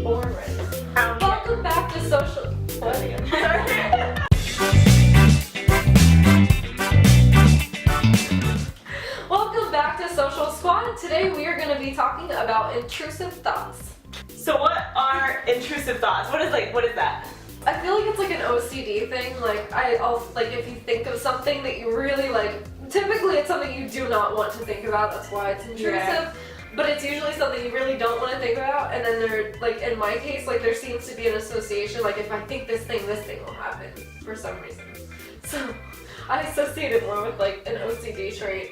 born right. Welcome back to social. What? Sorry. Welcome back to Social Squad. Today we are going to be talking about intrusive thoughts. So what are intrusive thoughts? What is that? I feel like it's like an OCD thing. I'll if you think of something that you really like, typically it's something you do not want to think about. That's why it's intrusive. Yeah. But it's usually something you really don't want to think about. And then in my case, there seems to be an association. Like if I think this thing will happen for some reason. So I associate it more with an OCD trait.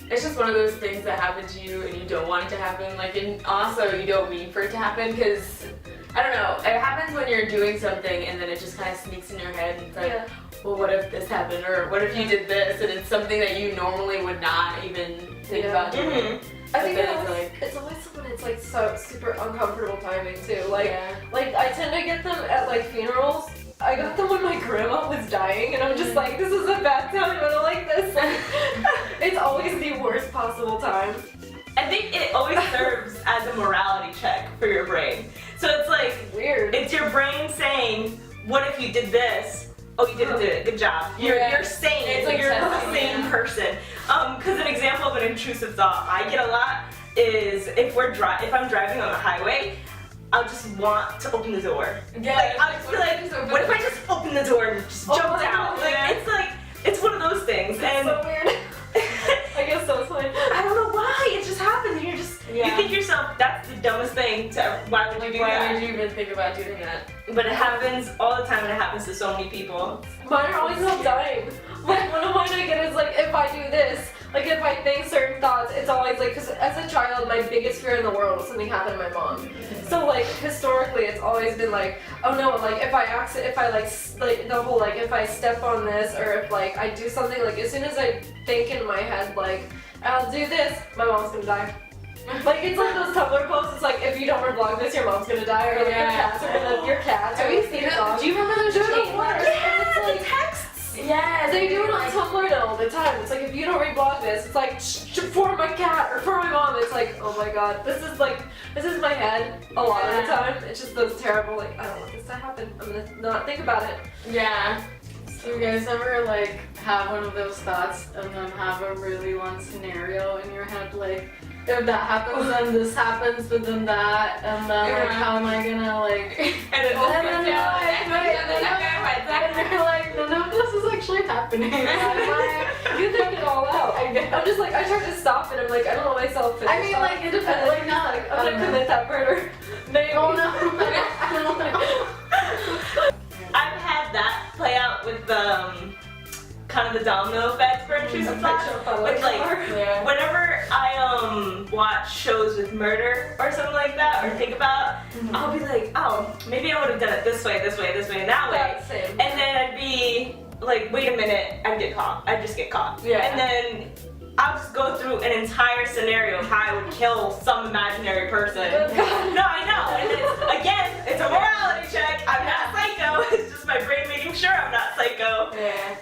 It's just one of those things that happen to you and you don't want it to happen, and also you don't mean for it to happen, because, I don't know, it happens when you're doing something and then it just kind of sneaks in your head and it's like, well, what if this happened, or what if you did this, and it's something that you normally would not even think about doing. Mm-hmm. I think it's always when it's so super uncomfortable timing too. I tend to get them at funerals. I got them when my grandma was dying, and I'm just like, this is a bad time. I don't like this. It's always the worst possible time. I think it always serves as a morality check for your brain. So it's weird. It's your brain saying, what if you did this? Oh, you didn't do it. Good job. You're sane. It's You're a sane person. Because an example of an intrusive thought I get a lot is if I'm driving on the highway, I'll just want to open the door. Yeah. I'll just be like, what if I just open the door and just jump out? It's one of those things. It's so weird. I guess so. It's fine. I don't know why. It just happens, and you think to yourself, that's the dumbest thing to. Why would you do that? Why would you even think about doing that? But it happens all the time, and it happens to so many people. Mine are always about dying. One of mine I get is if I do this, if I think certain thoughts, it's always because as a child, my biggest fear in the world was something happened to my mom. So historically, it's always been oh no, if I step on this, or if I do something, as soon as I think in my head I'll do this, my mom's gonna die. It's those Tumblr posts. It's if you don't reblog this, your mom's gonna die, or your cats. Have you seen it? Do you remember those chain letters? Yeah, the texts. Yeah, they do it on Tumblr now all the time. It's if you don't reblog this, it's for my cat or for my mom. It's oh my god, this is my head a lot of the time. It's just those terrible I don't want this to happen. I'm gonna not think about it. Yeah. Do you guys ever have one of those thoughts and then have a really long scenario in your head, if that happens, then this happens, but then that, and then how am I gonna and then none of this is actually happening. You think it all out. I'm just I try to stop it. I'm I don't know myself. I mean, independently, not I'm gonna commit that murder. Maybe. Oh no. I've had that play out with kind of the domino effect for intrusive thoughts. Whenever I watch shows with murder or something like that, or think about, I'll be oh, maybe I would have done it this way, and that way. Same. And then I'd be wait a minute, I'd just get caught. Yeah. And then I'll just go through an entire scenario of how I would kill some imaginary person. No, I know. And it's a morality check. I'm not psycho. It's just my brain making sure I'm not psycho. Yeah.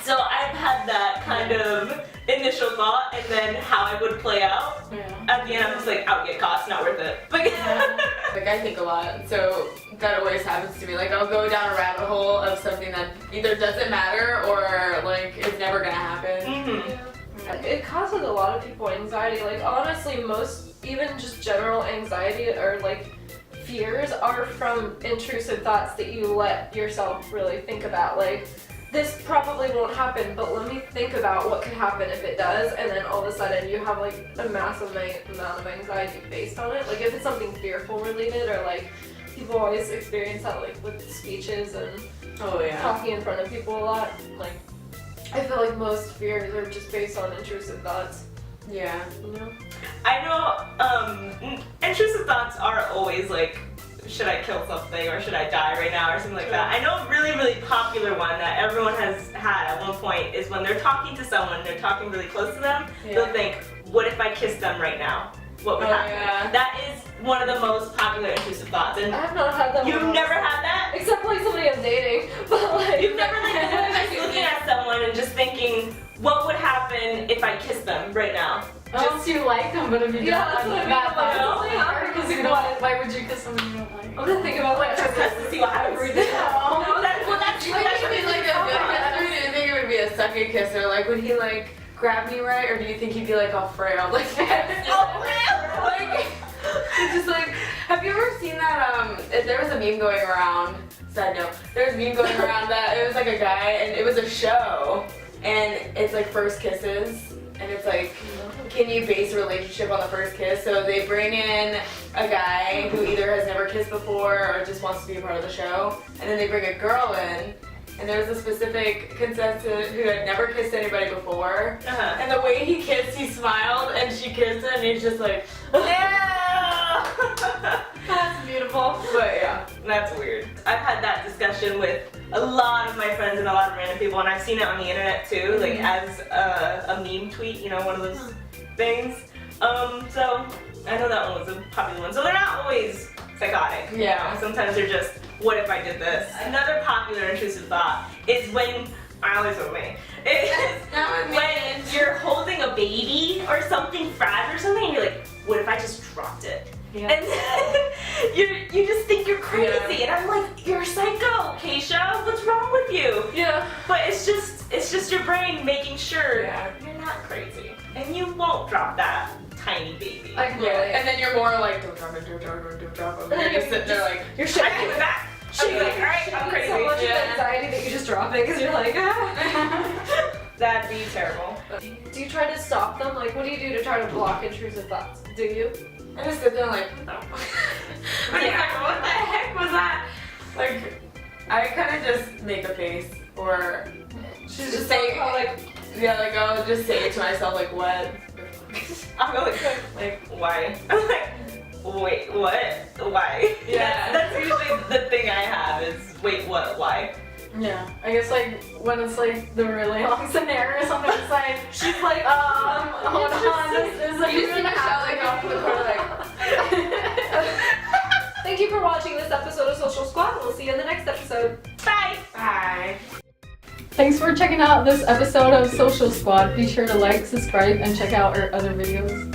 So I've had that kind of initial thought, and then how it would play out. Yeah. At the end, I'm just I'll get caught. It's not worth it. I think a lot, so that always happens to me. I'll go down a rabbit hole of something that either doesn't matter or it's never gonna happen. Yeah. It causes a lot of people anxiety. Honestly, most even just general anxiety or fears are from intrusive thoughts that you let yourself really think about. This probably won't happen, but let me think about what could happen if it does, and then all of a sudden you have a massive amount of anxiety based on it. If it's something fearful related, or people always experience that with speeches and talking in front of people a lot. I feel most fears are just based on intrusive thoughts. Yeah. You know? I know intrusive thoughts are always should I kill something, or should I die right now, or something like that. I know a really, really popular one that everyone has had at one point is when they're talking to someone, they're talking really close to them, they'll think, what if I kissed them right now? What would happen? Yeah. That is one of the most popular intrusive thoughts. And I have not had that. You've never had that? Except somebody I'm dating, but You've never looking at someone and just thinking, what would happen if I kissed them right now? Just you like them, but if you don't, that's what I mean. Because you don't why would you kiss somebody you don't like? I'm gonna think about like Just to see what happens. every day. Well, that's Do you think it would be like a good kisser? Do you think it would be a sucky kisser? Like, would he like grab me right, or do you think he'd be like all frail? Like, like, it's just like, have you ever seen that? There was a meme going around. Side note, there was a meme going around that it was like a guy, and it was a show, and it's like first kisses, and it's like, can you base a relationship on the first kiss? So they bring in a guy who either has never kissed before or just wants to be a part of the show, and then they bring a girl in, and there was a specific contestant who had never kissed anybody before, and the way he kissed, he smiled, and she kissed him, and he's just like, Yeah! That's beautiful. But yeah, that's weird. I've had that discussion with a lot of my friends and a lot of random people, and I've seen it on the internet too, like as a meme tweet, you know, one of those things. So I know that one was a popular one. So they're not always psychotic. Yeah. You know? Sometimes they're just, what if I did this? Another popular intrusive thought is when, I always with me, when you're holding a baby or something fragile or something, and you're like, what if I just dropped it? Yeah. And then you just think you're crazy, and I'm like, you're a psycho, Keisha. What's wrong with you? Yeah. But it's just your brain making sure Yeah. you're not crazy, and you won't drop that tiny baby. I can yeah, relate. and then you're more like, don't drop it, don't drop it, don't drop it. And you're just sitting there like, You're I shaking. do that. She's like, all right, I'm crazy. So much Yeah. anxiety that you just drop it because you're like, ah. That'd be terrible. Do you try to stop them? Like, what do you do to try to block intrusive thoughts? Do you? I just sit there like, no. I'm just like, what the heck was that? Like, I kind of just make a face, or She's just say, like, yeah, like I'll just say it to myself, like, what? I'm like, why? I'm like, wait, what? Why? Yeah. That's usually the thing I have is, wait, what? Why? yeah. I guess like when it's like the really long scenarios on the side, she's like, hold on, this is like You just really need to shout like off the corner, like. Thank you for watching this episode of Social Squad. We'll see you in the next episode. Bye. Bye. Thanks for checking out this episode of Social Squad. Be sure to like, subscribe, and check out our other videos.